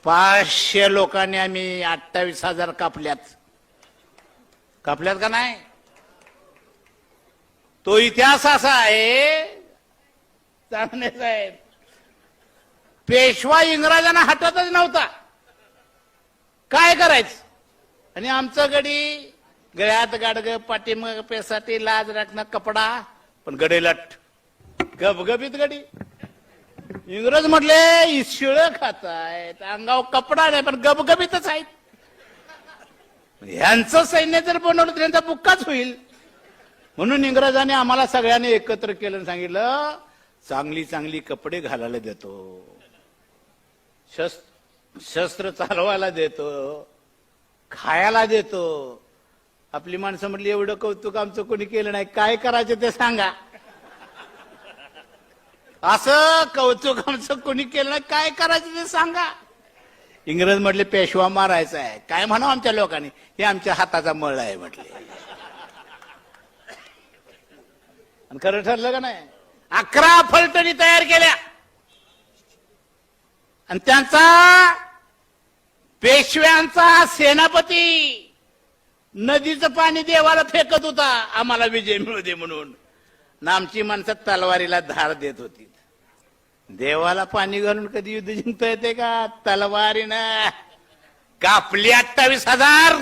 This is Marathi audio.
500 लोकांनी आम्ही 28,000 कापल्यात का नाही? तो इतिहास असा आहे चांगले साहेब, पेशवा इंग्रजांना हटतच नव्हता. काय करायचं? आणि आमचं गडी गळ्यात गाडग, पाठीमाग पेसाठी लाज राखणं कपडा, पण गडे लट गबगबीत गडी. इंग्रज म्हटले शिळ खातायत, अंगाव कपडा नाही पण गबगबीतच आहेत. ह्यांचं सैन्य जर बनवलं तर त्यांचा बुक्काच होईल. म्हणून इंग्रजांनी आम्हाला सगळ्यांनी एकत्र केलं, सांगितलं चांगली चांगली कपडे घालायला देतो, शस्त्र चालवायला देतो, खायला देतो. आपली माणसं म्हटली एवढं कौतुक आमचं कोणी केलं नाही, काय करायचं ते सांगा. असं कौतुक आमचं कोणी केलं नाही, काय करायचं ते सांगा. इंग्रज म्हटले पेशवा मारायचा आहे, काय म्हणा आमच्या लोकांनी, हे आमच्या हाताचा मळ आहे म्हटले. आणि खरं ठरलं का नाही? 11 फलटणी तयार केल्या आणि त्यांचा पेशव्यांचा सेनापती नदीचं पाणी देवाला फेकत होता आम्हाला विजय मिळू दे म्हणून. आमची माणसं तलवारीला धार देत होती. देवाला पाणी घालून कधी युद्ध जिंकता येते का? तलवारीनं कापली 28,000.